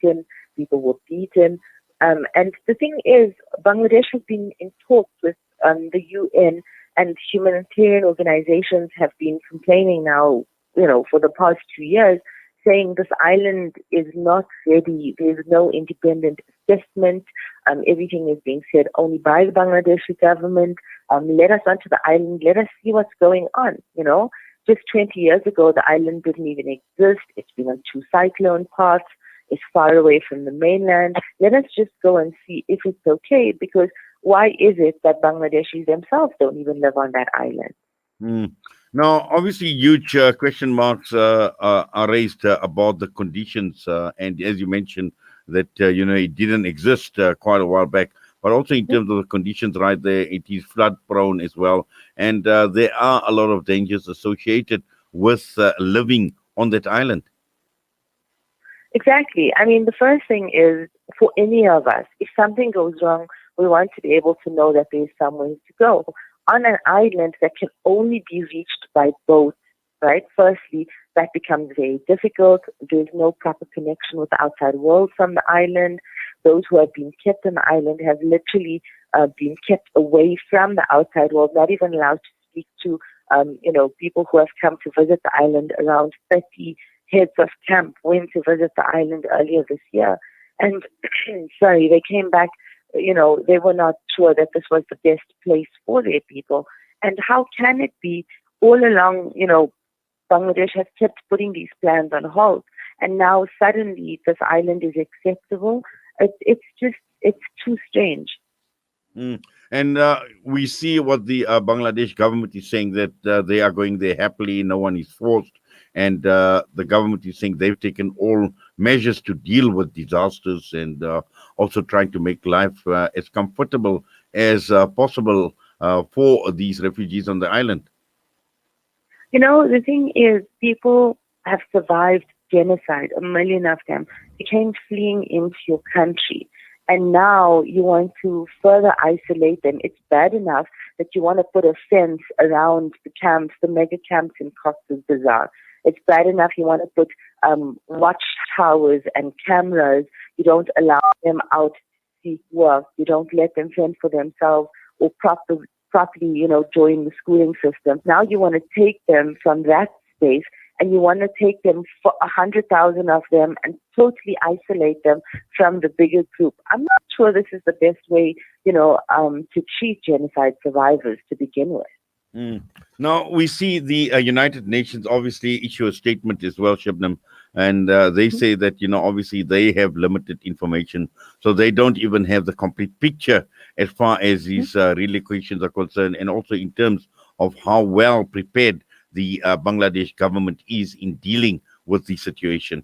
beaten, people were beaten. And the thing is, Bangladesh has been in talks with the UN, and humanitarian organizations have been complaining now, for the past 2 years, saying this island is not ready. There's no independent assessment. Everything is being said only by the Bangladeshi government. Let us onto the island. Let us see what's going on. Just 20 years ago, the island didn't even exist. It's been on 2 cyclone paths. It's far away from the mainland. Let us just go and see if it's okay, because why is it that Bangladeshis themselves don't even live on that island? Mm. Now, obviously, huge question marks are raised about the conditions, and as you mentioned, that it didn't exist quite a while back. But also in terms of the conditions, right there, it is flood prone as well, and there are a lot of dangers associated with living on that island. Exactly. I mean, the first thing is, for any of us, if something goes wrong, we want to be able to know that there's somewhere to go. On an island that can only be reached by boat, right? Firstly, that becomes very difficult. There's no proper connection with the outside world from the island. Those who have been kept on the island have literally been kept away from the outside world, not even allowed to speak to, people who have come to visit the island. Around 30 heads of camp went to visit the island earlier this year. And, they came back, they were not sure that this was the best place for their people. And how can it be all along, Bangladesh has kept putting these plans on hold, and now suddenly this island is acceptable? It's too strange. Mm. And we see what the Bangladesh government is saying, that they are going there happily, no one is forced. And the government is saying they've taken all measures to deal with disasters, and also trying to make life as comfortable as possible for these refugees on the island. The thing is, people have survived genocide, a million of them. They came fleeing into your country, and now you want to further isolate them. It's bad enough that you want to put a fence around the camps, the mega camps in Cox's Bazar. It's bad enough you want to put watchtowers and cameras. You don't allow them out to seek work. You don't let them fend for themselves or properly, join the schooling system. Now you want to take them from that space, and you want to take them, for 100,000 of them, and totally isolate them from the bigger group. I'm not sure this is the best way, to treat genocide survivors to begin with. Mm. Now, we see the United Nations obviously issue a statement as well, Shabnam, and they say that, obviously they have limited information, so they don't even have the complete picture as far as these relocations are concerned, and also in terms of how well prepared the Bangladesh government is in dealing with the situation.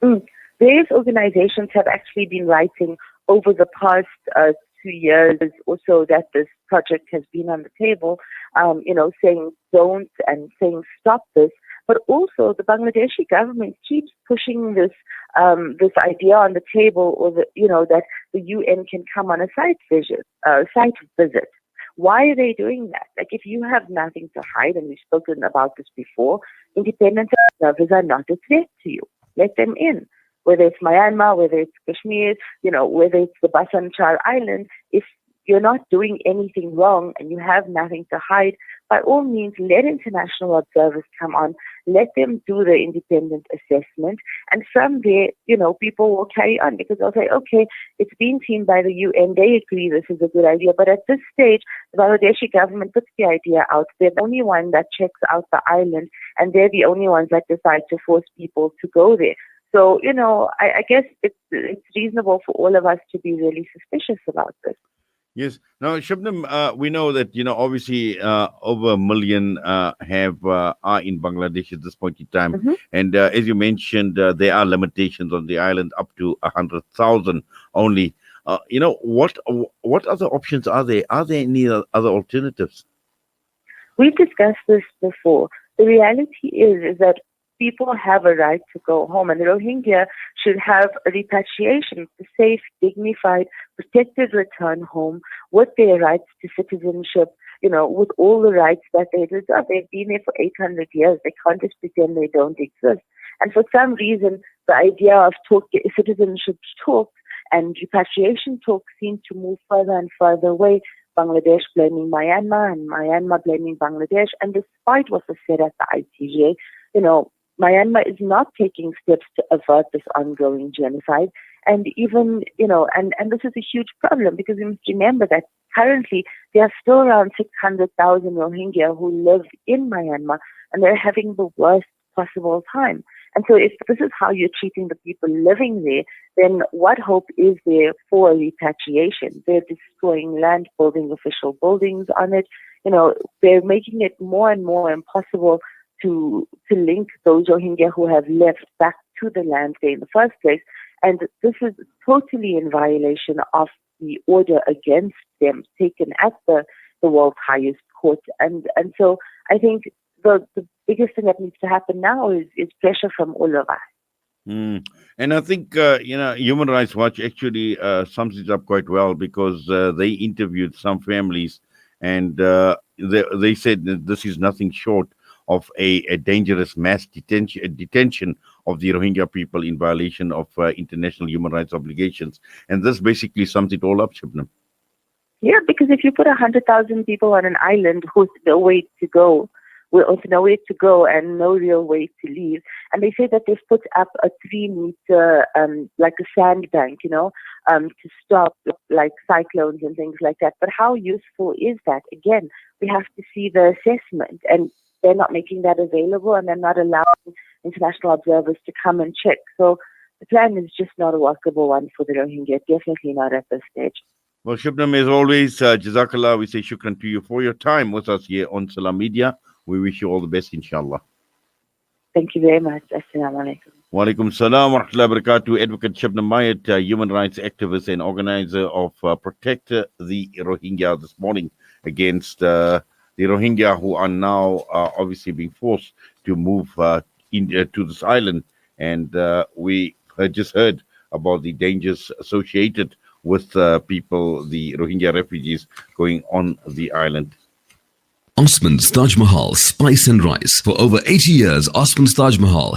Various organizations have actually been writing over the past 2 years or so that this project has been on the table, saying don't and saying stop this. But also the Bangladeshi government keeps pushing this idea on the table, or that the UN can come on a site visit. Why are they doing that? Like, if you have nothing to hide, and we've spoken about this before, independent observers are not a threat to you. Let them in. Whether it's Myanmar, whether it's Kashmir, whether it's the Basan Char Island, if you're not doing anything wrong and you have nothing to hide, by all means, let international observers come on. Let them do the independent assessment. And from there, people will carry on, because they'll say, okay, it's been seen by the UN. They agree this is a good idea. But at this stage, the Bangladeshi government puts the idea out. They're the only one that checks out the island, and they're the only ones that decide to force people to go there. So, I guess it's reasonable for all of us to be really suspicious about this. Yes. Now, Shabnam, we know that, obviously over a million are in Bangladesh at this point in time. Mm-hmm. And as you mentioned, there are limitations on the island up to 100,000 only. What other options are there? Are there any other alternatives? We've discussed this before. The reality is that people have a right to go home, and the Rohingya should have a repatriation, a safe, dignified, protected return home with their rights to citizenship, with all the rights that they deserve. They've been there for 800 years. They can't just pretend they don't exist. And for some reason, the idea of citizenship talks and repatriation talks seem to move further and further away. Bangladesh blaming Myanmar and Myanmar blaming Bangladesh. And despite what was said at the ICJ, Myanmar is not taking steps to avert this ongoing genocide. And even, and this is a huge problem because we must remember that currently there are still around 600,000 Rohingya who live in Myanmar and they're having the worst possible time. And so if this is how you're treating the people living there, then what hope is there for repatriation? They're destroying land, building official buildings on it. They're making it more and more impossible to link those Rohingya who have left back to the land there in the first place. And this is totally in violation of the order against them taken at the world's highest court. And so I think the biggest thing that needs to happen now is pressure from all of us. And I think, Human Rights Watch actually sums it up quite well because they interviewed some families and they said that this is nothing short of a dangerous mass detention of the Rohingya people in violation of international human rights obligations. And this basically sums it all up, Shabnam. Yeah, because if you put 100,000 people on an island with nowhere to go, and no real way to leave. And they say that they've put up a 3-meter, like a sandbank, to stop like cyclones and things like that. But how useful is that? Again, we have to see the assessment, and they're not making that available, and they're not allowing international observers to come and check. So the plan is just not a workable one for the Rohingya, definitely not at this stage. Well, Shabnam, as always, Jazakallah, we say shukran to you for your time with us here on Salam Media. We wish you all the best, inshallah. Thank you very much. Assalamu alaikum. Wa alaikum salam wa rahmatullahi wa barakatuh. Advocate Shabnam Mayet, human rights activist and organizer of Protect the Rohingya this morning against the Rohingya who are now obviously being forced to move to this island. And we just heard about the dangers associated with people, the Rohingya refugees going on the island. Osman's Taj Mahal Spice and Rice. For over 80 years, Osman's Taj Mahal